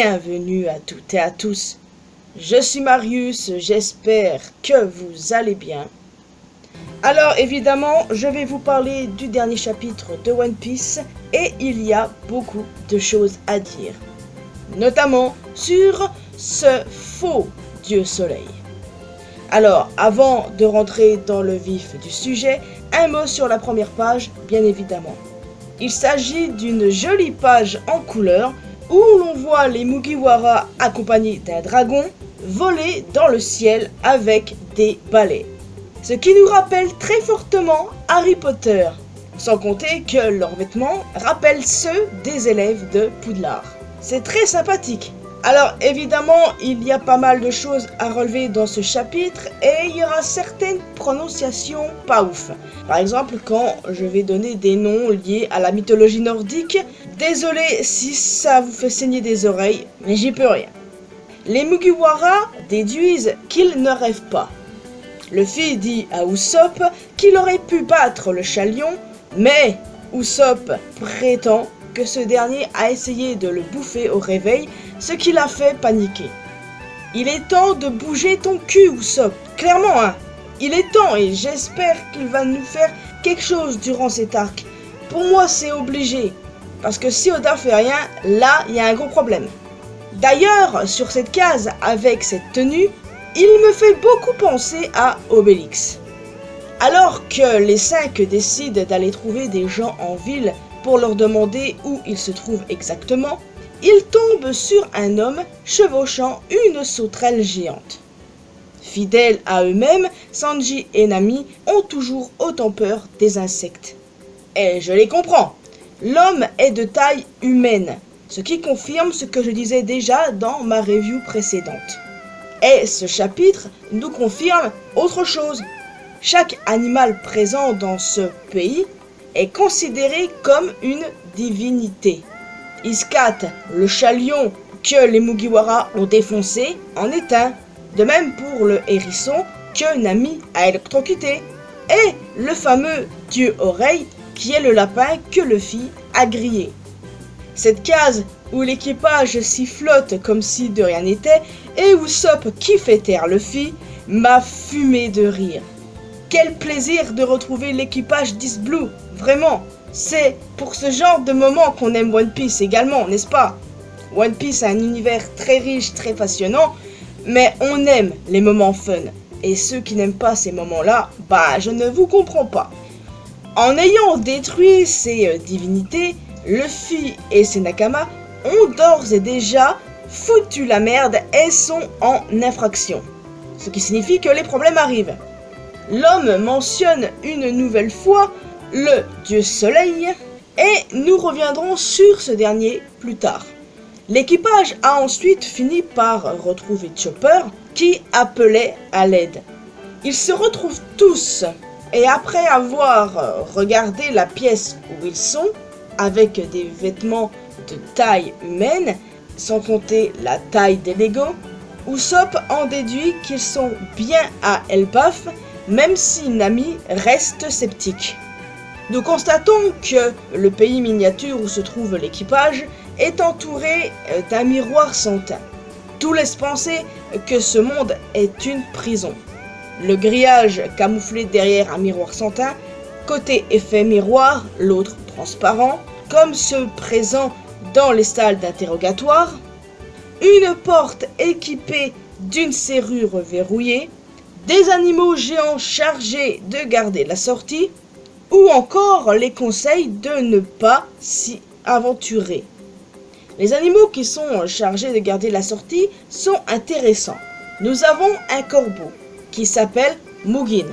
Bienvenue à toutes et à tous. Je suis Marius, j'espère que vous allez bien. Alors évidemment, je vais vous parler du dernier chapitre de One Piece et il y a beaucoup de choses à dire. Notamment sur ce faux dieu soleil. Alors, avant de rentrer dans le vif du sujet, un mot sur la première page, bien évidemment. Il s'agit d'une jolie page en couleur où l'on voit les Mugiwara accompagnés d'un dragon voler dans le ciel avec des balais. Ce qui nous rappelle très fortement Harry Potter, sans compter que leurs vêtements rappellent ceux des élèves de Poudlard. C'est très sympathique. Alors évidemment, il y a pas mal de choses à relever dans ce chapitre et il y aura certaines prononciations pas ouf. Par exemple, quand je vais donner des noms liés à la mythologie nordique, désolé si ça vous fait saigner des oreilles, mais j'y peux rien. Les Mugiwara déduisent qu'ils ne rêvent pas. Luffy dit à Usopp qu'il aurait pu battre le Chalion, mais Usopp prétend que ce dernier a essayé de le bouffer au réveil, ce qui l'a fait paniquer. Il est temps de bouger ton cul, Usopp, clairement, hein. Il est temps et j'espère qu'il va nous faire quelque chose durant cet arc. Pour moi, c'est obligé, parce que si Oda fait rien, là, il y a un gros problème. D'ailleurs, sur cette case, avec cette tenue, il me fait beaucoup penser à Obélix. Alors que les 5 décident d'aller trouver des gens en ville pour leur demander où ils se trouvent exactement, ils tombent sur un homme chevauchant une sauterelle géante. Fidèles à eux-mêmes, Sanji et Nami ont toujours autant peur des insectes. Et je les comprends, l'homme est de taille humaine, ce qui confirme ce que je disais déjà dans ma review précédente. Et ce chapitre nous confirme autre chose. Chaque animal présent dans ce pays est considéré comme une divinité. Iskat, le Chalion que les Mugiwara ont défoncé, en est un. De même pour le hérisson que Nami a électrocuté. Et le fameux dieu oreille qui est le lapin que Luffy a grillé. Cette case où l'équipage sifflote comme si de rien n'était et Usopp qui fait taire Luffy m'a fumé de rire. Quel plaisir de retrouver l'équipage d'East Blue, vraiment. C'est pour ce genre de moment qu'on aime One Piece également, n'est-ce pas? One Piece a un univers très riche, très passionnant, mais on aime les moments fun. Et ceux qui n'aiment pas ces moments-là, je ne vous comprends pas. En ayant détruit ces divinités, Luffy et ses Nakama ont d'ores et déjà foutu la merde et sont en infraction. Ce qui signifie que les problèmes arrivent. L'homme mentionne une nouvelle fois le dieu soleil et nous reviendrons sur ce dernier plus tard. L'équipage a ensuite fini par retrouver Chopper qui appelait à l'aide. Ils se retrouvent tous et après avoir regardé la pièce où ils sont, avec des vêtements de taille humaine, sans compter la taille des Legos, Usopp en déduit qu'ils sont bien à Elbaf, même si Nami reste sceptique. Nous constatons que le pays miniature où se trouve l'équipage est entouré d'un miroir sans teint. Tout laisse penser que ce monde est une prison. Le grillage camouflé derrière un miroir sans teint, côté effet miroir, l'autre transparent, comme ceux présents dans les salles d'interrogatoire, une porte équipée d'une serrure verrouillée, des animaux géants chargés de garder la sortie, ou encore les conseils de ne pas s'y aventurer. Les animaux qui sont chargés de garder la sortie sont intéressants. Nous avons un corbeau qui s'appelle Mugin.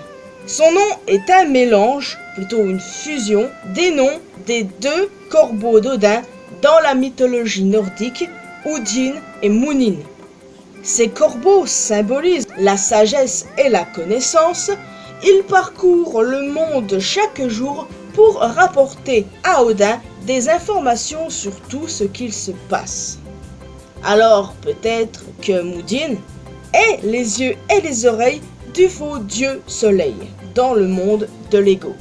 Son nom est un mélange, plutôt une fusion, des noms des 2 corbeaux d'Odin dans la mythologie nordique, Udin et Munin. Ces corbeaux symbolisent la sagesse et la connaissance. Ils parcourent le monde chaque jour pour rapporter à Odin des informations sur tout ce qu'il se passe. Alors peut-être que Mudin est les yeux et les oreilles du faux dieu soleil dans le monde de Lego.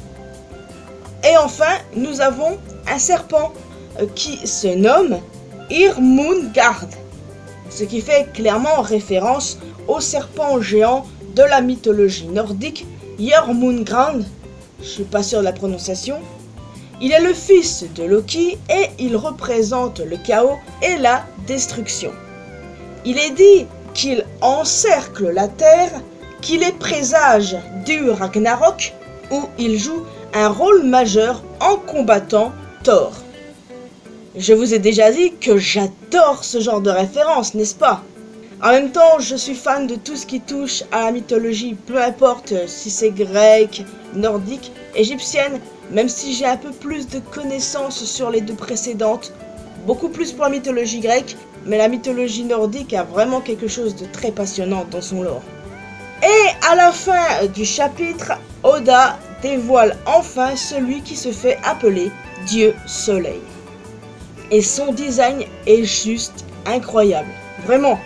Et enfin, nous avons un serpent qui se nomme Irmungard. ce qui fait clairement référence au serpent géant de la mythologie nordique, Jormungand. Je suis pas sûr de la prononciation. Il est le fils de Loki et il représente le chaos et la destruction. Il est dit qu'il encercle la terre, qu'il est présage du Ragnarok, où il joue un rôle majeur en combattant Thor. Je vous ai déjà dit que j'adore ce genre de référence, n'est-ce pas? En même temps, je suis fan de tout ce qui touche à la mythologie, peu importe si c'est grec, nordique, égyptienne, même si j'ai un peu plus de connaissances sur les deux précédentes, beaucoup plus pour la mythologie grecque, mais la mythologie nordique a vraiment quelque chose de très passionnant dans son lore. Et à la fin du chapitre, Oda dévoile enfin celui qui se fait appeler Dieu Soleil. Et son design est juste incroyable, vraiment.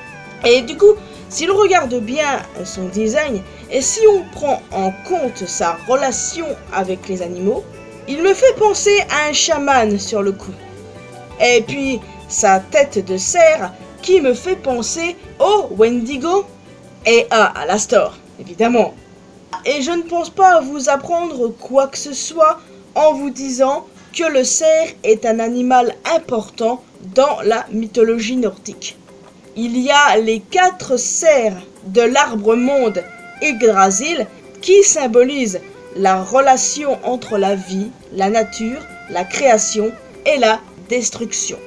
Et du coup, si l'on regarde bien son design, et si on prend en compte sa relation avec les animaux, il me fait penser à un chaman sur le coup. Et puis, sa tête de cerf qui me fait penser au Wendigo et à Alastor, évidemment. Et je ne pense pas vous apprendre quoi que ce soit en vous disant que le cerf est un animal important dans la mythologie nordique. Il y a les 4 cerfs de l'arbre monde Yggdrasil qui symbolisent la relation entre la vie, la nature, la création et la destruction.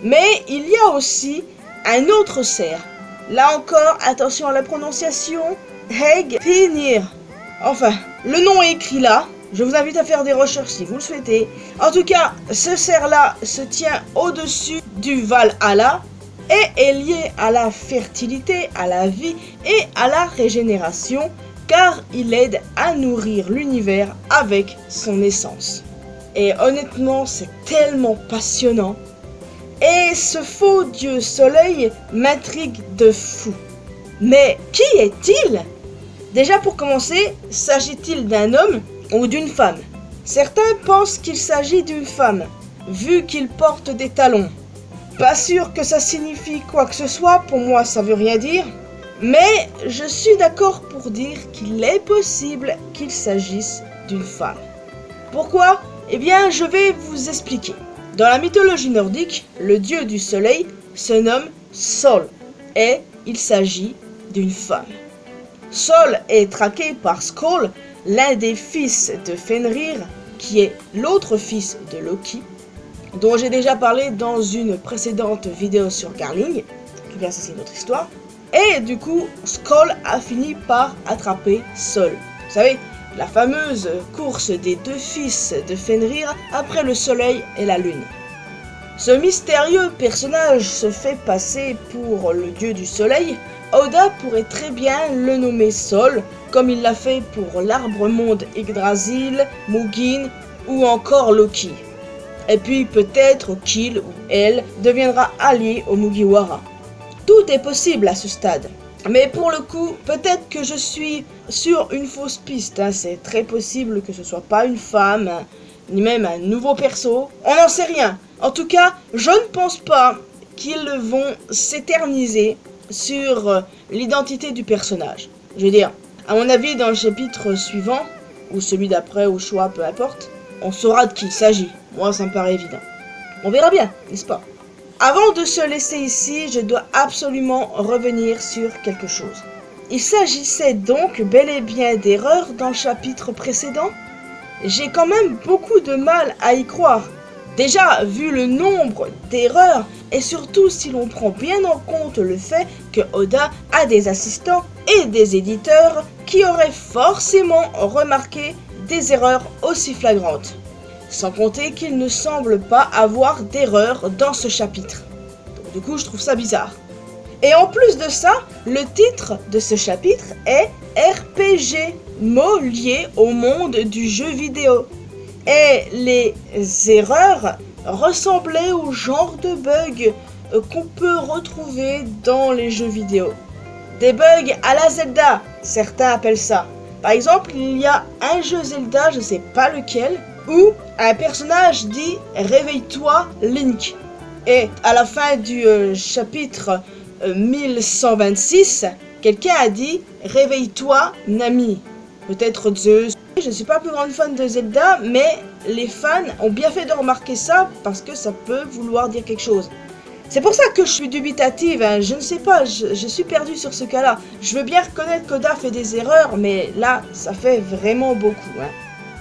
Mais il y a aussi un autre cerf. Là encore, attention à la prononciation, Heigfenir. Enfin, le nom est écrit là. Je vous invite à faire des recherches si vous le souhaitez. En tout cas, ce cerf-là se tient au-dessus du Valhalla et est lié à la fertilité, à la vie et à la régénération, car il aide à nourrir l'univers avec son essence. Et honnêtement, c'est tellement passionnant. Et ce faux dieu soleil m'intrigue de fou. Mais qui est-il? Déjà pour commencer, s'agit-il d'un homme ou d'une femme? Certains pensent qu'il s'agit d'une femme, vu qu'il porte des talons. Pas sûr que ça signifie quoi que ce soit, pour moi ça veut rien dire. Mais je suis d'accord pour dire qu'il est possible qu'il s'agisse d'une femme. Pourquoi? Eh bien, je vais vous expliquer. Dans la mythologie nordique, le dieu du soleil se nomme Sol, et il s'agit d'une femme. Sol est traqué par Skoll, l'un des fils de Fenrir, qui est l'autre fils de Loki, dont j'ai déjà parlé dans une précédente vidéo sur Garling. En tout cas, ça c'est une autre histoire. Et du coup, Skoll a fini par attraper Sol. Vous savez, la fameuse course des 2 fils de Fenrir après le soleil et la lune. Ce mystérieux personnage se fait passer pour le dieu du soleil. Oda pourrait très bien le nommer Sol, comme il l'a fait pour l'arbre-monde Yggdrasil, Muggin ou encore Loki. Et puis peut-être qu'il ou elle deviendra allié au Mugiwara. Tout est possible à ce stade. Mais pour le coup, peut-être que je suis sur une fausse piste. C'est très possible que ce soit pas une femme, ni même un nouveau perso. On n'en sait rien. En tout cas, je ne pense pas qu'ils vont s'éterniser sur l'identité du personnage. Je veux dire, à mon avis, dans le chapitre suivant, ou celui d'après, au choix, peu importe, on saura de qui il s'agit. Moi, ça me paraît évident. On verra bien, n'est-ce pas? Avant de se laisser ici, je dois absolument revenir sur quelque chose. Il s'agissait donc bel et bien d'erreurs dans le chapitre précédent? J'ai quand même beaucoup de mal à y croire. Déjà, vu le nombre d'erreurs, et surtout si l'on prend bien en compte le fait que Oda a des assistants et des éditeurs qui auraient forcément remarqué des erreurs aussi flagrantes. Sans compter qu'il ne semble pas avoir d'erreur dans ce chapitre. Donc du coup, je trouve ça bizarre. Et en plus de ça, le titre de ce chapitre est RPG, mot lié au monde du jeu vidéo. Et les erreurs ressemblaient au genre de bugs qu'on peut retrouver dans les jeux vidéo. Des bugs à la Zelda, certains appellent ça. Par exemple, il y a un jeu Zelda, je sais pas lequel, où un personnage dit « Réveille-toi, Link ». Et à la fin du chapitre 1126, quelqu'un a dit « Réveille-toi, Nami ». Peut-être Zeus. Je ne suis pas plus grande fan de Zelda, mais les fans ont bien fait de remarquer ça parce que ça peut vouloir dire quelque chose. C'est pour ça que je suis dubitative, hein. Je ne sais pas, je suis perdue sur ce cas-là. Je veux bien reconnaître qu'Oda fait des erreurs, mais là, ça fait vraiment beaucoup. Hein.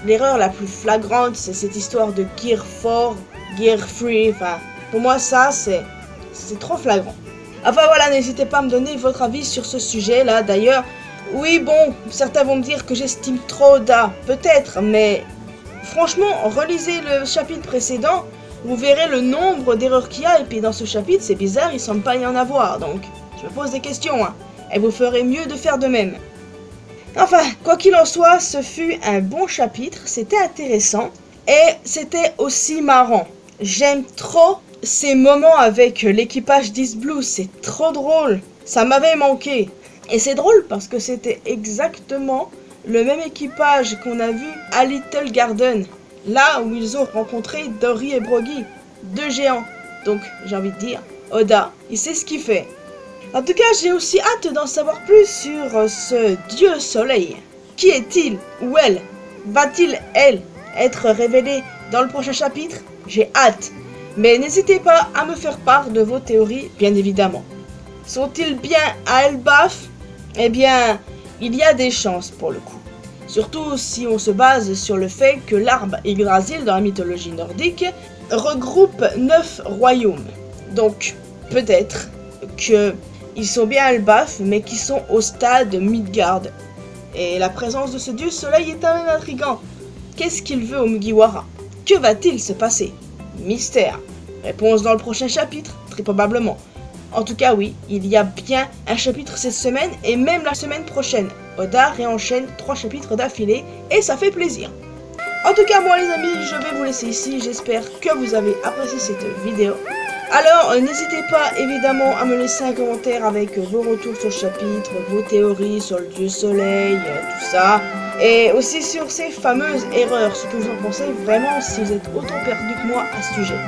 L'erreur la plus flagrante, c'est cette histoire de Gear 4, Gear 3, enfin, pour moi ça, c'est trop flagrant. Enfin voilà, n'hésitez pas à me donner votre avis sur ce sujet-là. D'ailleurs, oui bon, certains vont me dire que j'estime trop Oda, peut-être, mais franchement, relisez le chapitre précédent, vous verrez le nombre d'erreurs qu'il y a, et puis dans ce chapitre, c'est bizarre, il semble pas y en avoir, donc je me pose des questions, hein, et vous ferez mieux de faire de même. Enfin, quoi qu'il en soit, ce fut un bon chapitre, c'était intéressant, et c'était aussi marrant. J'aime trop ces moments avec l'équipage d'East Blue, c'est trop drôle, ça m'avait manqué. Et c'est drôle parce que c'était exactement le même équipage qu'on a vu à Little Garden, là où ils ont rencontré Dory et Broggy, deux géants. Donc j'ai envie de dire, Oda, il sait ce qu'il fait. En tout cas, j'ai aussi hâte d'en savoir plus sur ce dieu soleil. Qui est-il ou elle? Va-t-il, elle, être révélé dans le prochain chapitre? J'ai hâte. Mais n'hésitez pas à me faire part de vos théories, bien évidemment. Sont-ils bien à Elbaf? Eh bien, il y a des chances pour le coup. Surtout si on se base sur le fait que l'arbre Yggdrasil dans la mythologie nordique regroupe 9 royaumes. Donc, peut-être qu'ils sont bien à Elbaf, mais qui sont au stade Midgard. Et la présence de ce dieu soleil est un intrigant. Qu'est-ce qu'il veut au Mugiwara? Que va-t-il se passer? Mystère. Réponse dans le prochain chapitre, très probablement. En tout cas oui, il y a bien un chapitre cette semaine et même la semaine prochaine. Oda réenchaîne 3 chapitres d'affilée et ça fait plaisir. En tout cas moi les amis, je vais vous laisser ici, j'espère que vous avez apprécié cette vidéo. Alors n'hésitez pas évidemment à me laisser un commentaire avec vos retours sur le chapitre, vos théories sur le dieu soleil, tout ça. Et aussi sur ces fameuses erreurs, ce que vous en pensez vraiment si vous êtes autant perdu que moi à ce sujet.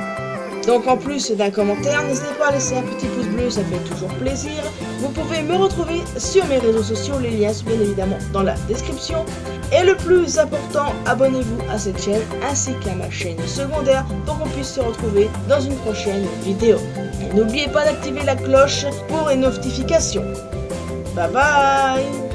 Donc en plus d'un commentaire, n'hésitez pas à laisser un petit pouce bleu, ça fait toujours plaisir. Vous pouvez me retrouver sur mes réseaux sociaux, les liens sont bien évidemment dans la description. Et le plus important, abonnez-vous à cette chaîne ainsi qu'à ma chaîne secondaire pour qu'on puisse se retrouver dans une prochaine vidéo. Et n'oubliez pas d'activer la cloche pour les notifications. Bye bye!